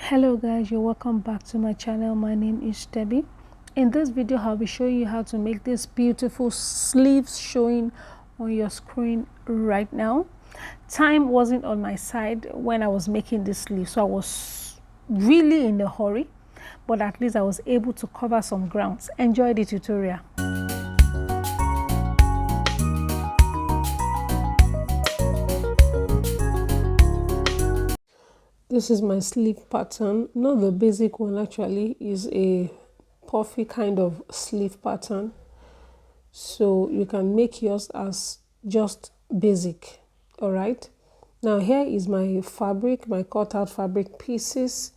Hello guys, you're welcome back to my channel. My name is Debbie. In this video I'll be showing you how to make this beautiful sleeves showing on your screen right now. Time wasn't on my side when I was making this sleeve, so I was really in a hurry, but at least I was able to cover some grounds. Enjoy the tutorial. This is my sleeve pattern, not the basic one actually, is a puffy kind of sleeve pattern. So you can make yours as just basic. All right. Now here is my fabric, my cut out fabric pieces.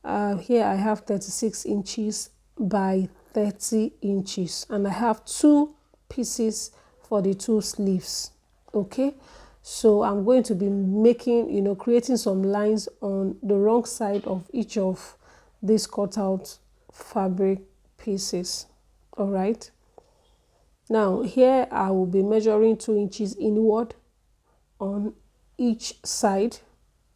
Here I have 36 inches by 30 inches and I have two pieces for the two sleeves. Okay. So I'm going to be making, creating some lines on the wrong side of each of these cut out fabric pieces. All right. Now here I will be measuring 2 inches inward on each side.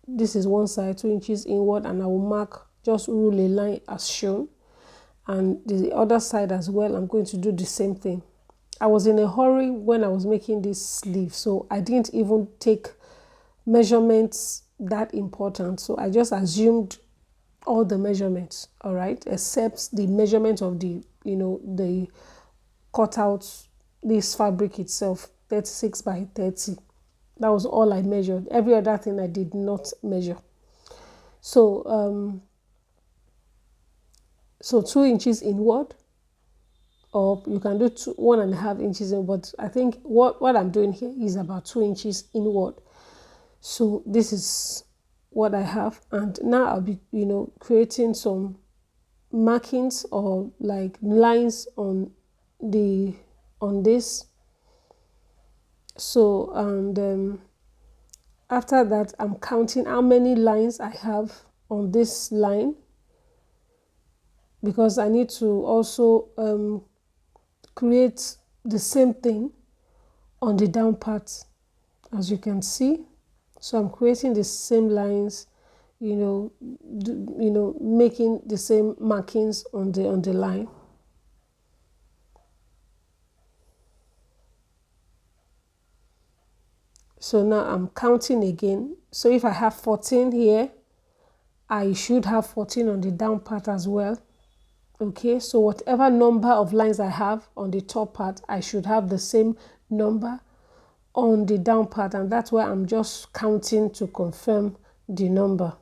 This is one side, 2 inches inward, and I will mark, just rule a line as shown. And the other side as well, I'm going to do the same thing. I was in a hurry when I was making this sleeve, so I didn't even take measurements that important. So I just assumed all the measurements, all right, except the measurement of the, the cut out this fabric itself, 36 by 30. That was all I measured. Every other thing I did not measure. So so 2 inches inward, or you can do 1.5 inches in, but I think what I'm doing here is about 2 inches inward. So this is what I have, and now I'll be creating some markings or like lines on this. So and after that I'm counting how many lines I have on this line, because I need to also create the same thing on the down part, as you can see. So I'm creating the same lines, making the same markings on the line. So now I'm counting again. So if I have 14 here, I should have 14 on the down part as well. Okay, so whatever number of lines I have on the top part, I should have the same number on the down part, and that's why I'm just counting to confirm the number.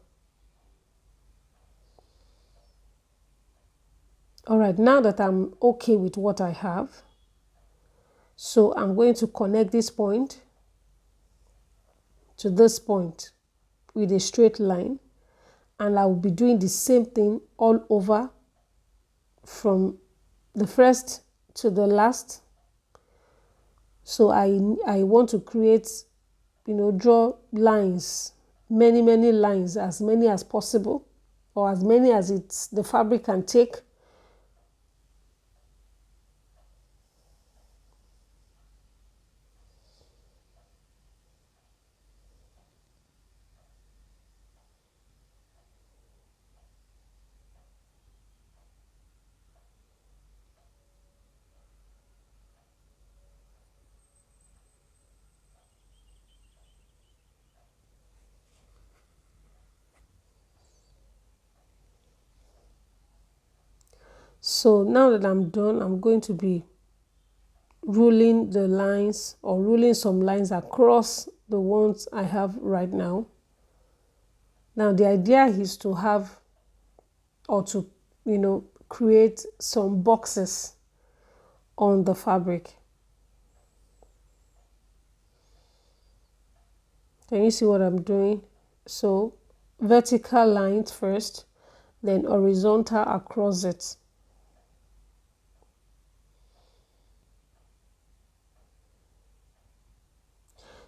All right, now that I'm okay with what I have, so I'm going to connect this point to this point with a straight line, and I will be doing the same thing all over from the first to the last. So I want to create, draw lines, many lines, as many as possible, or as many as the fabric can take. So now that I'm done, I'm going to be ruling the lines, or ruling some lines across the ones I have right now. Now the idea is to have, or to create some boxes on the fabric. Can you see what I'm doing? So vertical lines first, then horizontal across it.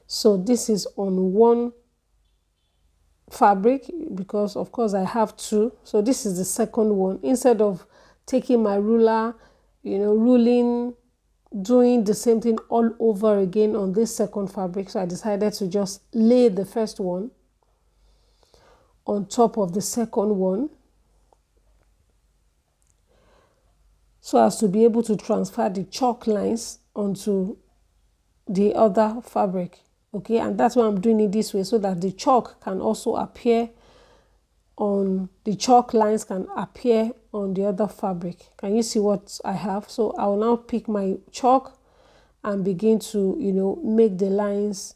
So this is on one fabric, because of course I have two. So this is the second one. Instead of taking my ruler, ruling, doing the same thing all over again on this second fabric, so I decided to just lay the first one on top of the second one, so as to be able to transfer the chalk lines onto the other fabric. Okay, and that's why I'm doing it this way, so that the chalk can also appear on the chalk lines can appear on the other fabric. Can you see what I have? So I will now pick my chalk and begin to, make the lines.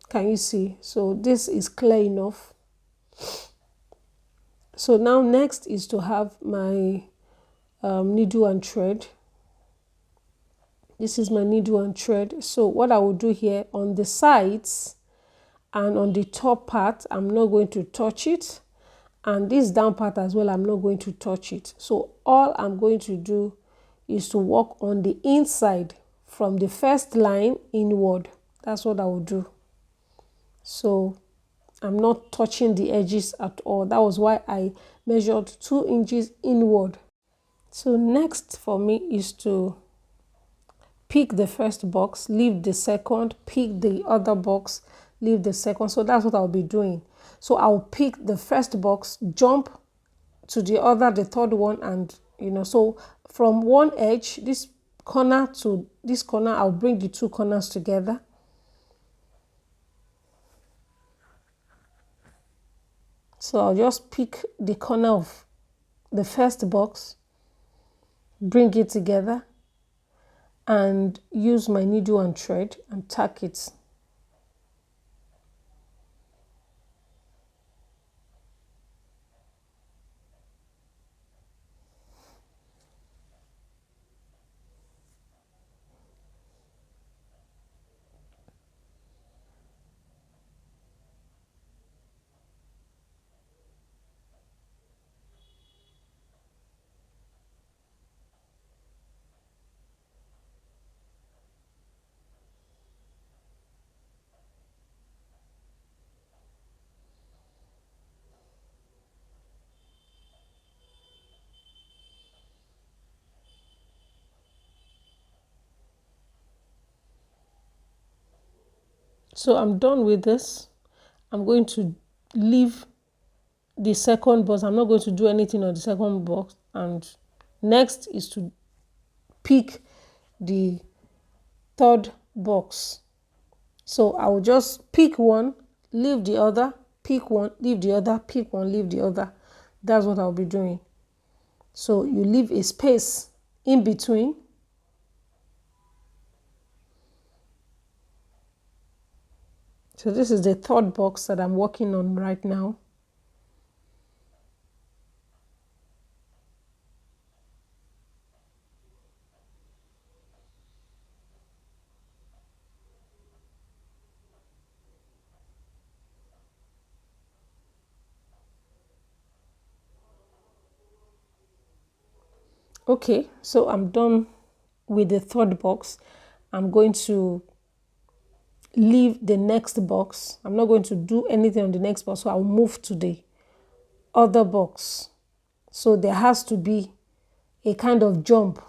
Can you see? So this is clear enough. So now next is to have my needle and thread. This is my needle and thread. So what I will do here on the sides and on the top part, I'm not going to touch it. And this down part as well, I'm not going to touch it. So all I'm going to do is to work on the inside from the first line inward. That's what I will do. So I'm not touching the edges at all. That was why I measured 2 inches inward. So next for me is to pick the first box, leave the second, pick the other box, leave the second. So that's what I'll be doing. So I'll pick the first box, jump to the other, the third one, and so from one edge, this corner to this corner, I'll bring the 2 corners together. So I'll just pick the corner of the first box, bring it together, and use my needle and thread and tack it. So I'm done with this. I'm going to leave the second box. I'm not going to do anything on the second box. And next is to pick the third box. So I will just pick one, leave the other, pick one, leave the other, pick one, leave the other. That's what I'll be doing. So you leave a space in between. So this is the third box that I'm working on right now. Okay, so I'm done with the third box. I'm going to leave the next box. I'm not going to do anything on the next box, so I'll move to the other box. So there has to be a kind of jump.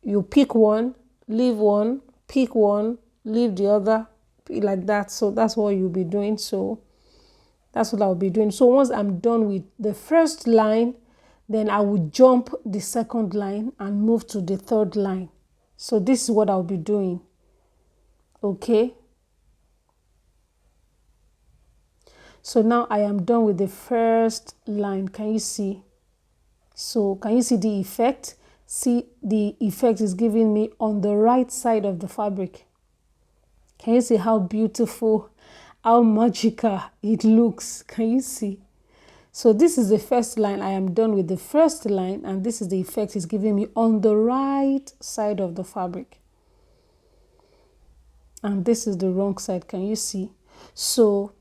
You pick one, leave one, pick one, leave the other, like that. So that's what you'll be doing. So that's what I'll be doing. So once I'm done with the first line, then I will jump the second line and move to the third line. So this is what I'll be doing. Okay. So now I am done with the first line. Can you see? So can you see the effect? See, the effect is giving me on the right side of the fabric. Can you see how beautiful, how magical it looks? Can you see? So this is the first line. I am done with the first line, and this is the effect it's giving me on the right side of the fabric. And this is the wrong side. Can you see? So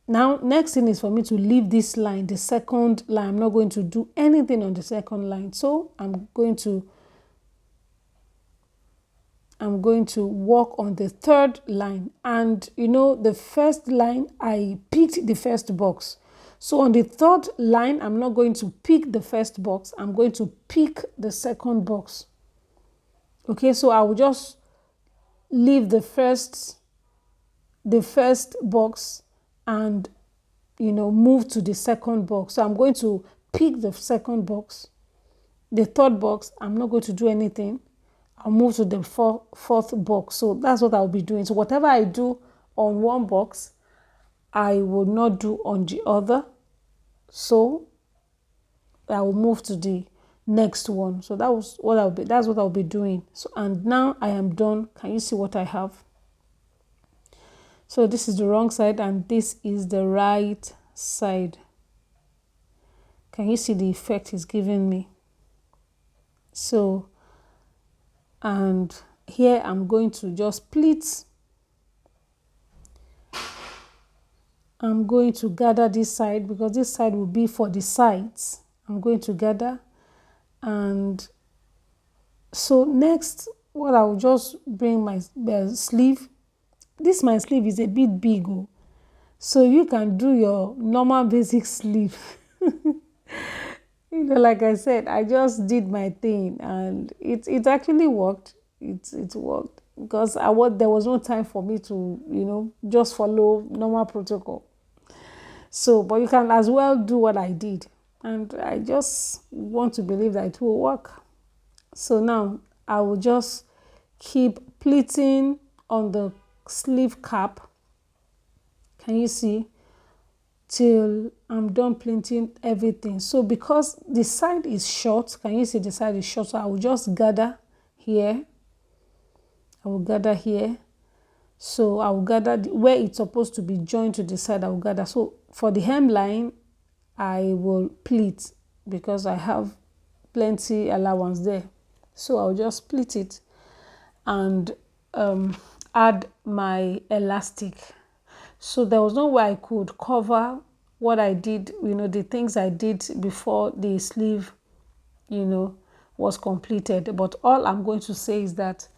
now next thing is for me to leave this line, the second line. I'm not going to do anything on the second line. So I'm going to work on the third line. And the first line, I picked the first box. So on the third line, I'm not going to pick the first box. I'm going to pick the second box. Okay, so I will just leave the first the first box and, you know, move to the second box. So I'm going to pick the second box. The third box, I'm not going to do anything. I'll move to the fourth box. So that's what I'll be doing. So whatever I do on one box, I will not do on the other. So I will move to the next one. So that's what I'll be doing. So, and now I am done. Can you see what I have? So this is the wrong side and this is the right side. Can you see the effect it's giving me? So, and here I'm going to just pleat. I'm going to gather this side because this side will be for the sides. I'm going to gather, and so next what I will just bring my sleeve. This my sleeve is a bit big, oh. So you can do your normal basic sleeve. You know, like I said, I just did my thing and it actually worked. It worked because there was no time for me to, you know, just follow normal protocol. So, but you can as well do what I did, and I just want to believe that it will work. So now I will just keep pleating on the sleeve cap. Can you see? Till I'm done pleating everything. So because the side is short, can you see the side is short? So I will just gather here. I will gather here. So I will gather where it's supposed to be joined to the side. I will gather. So for the hemline, I will pleat because I have plenty allowance there. So I'll just pleat it and add my elastic. So there was no way I could cover what I did, you know, the things I did before the sleeve, you know, was completed. But all I'm going to say is that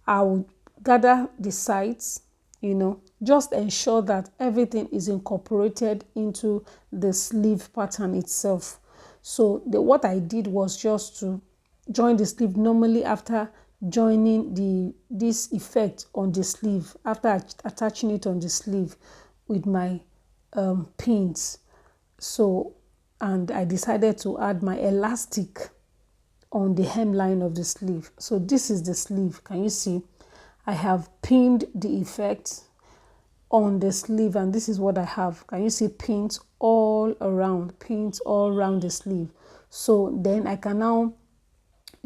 I will gather the sides, you know, just ensure that everything is incorporated into the sleeve pattern itself. So what I did was just to join the sleeve normally after joining this effect on the sleeve, after attaching it on the sleeve with my pins. So, and I decided to add my elastic on the hemline of the sleeve. So this is the sleeve. Can you see? I have pinned the effect on the sleeve, and this is what I have. Can you see pins all around the sleeve? So then I can now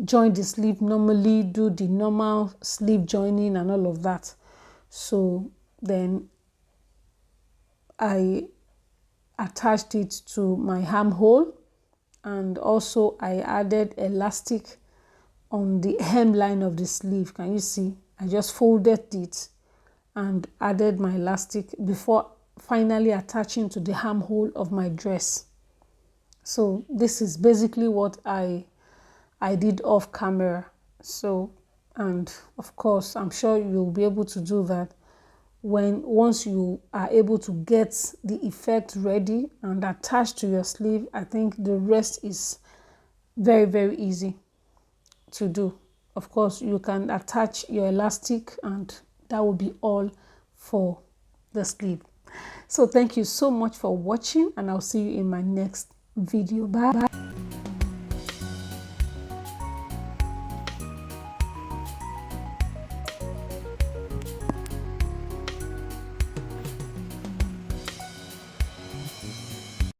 join the sleeve normally, do the normal sleeve joining and all of that. So then I attached it to my armhole, and also I added elastic on the hemline of the sleeve. Can you see? I just folded it and added my elastic before finally attaching to the armhole of my dress. So this is basically what I did off camera. So, and of course I'm sure you'll be able to do that once you are able to get the effect ready and attached to your sleeve. I think the rest is very, very easy to do. Of course, you can attach your elastic and that will be all for the sleeve. So thank you so much for watching, and I'll see you in my next video. Bye.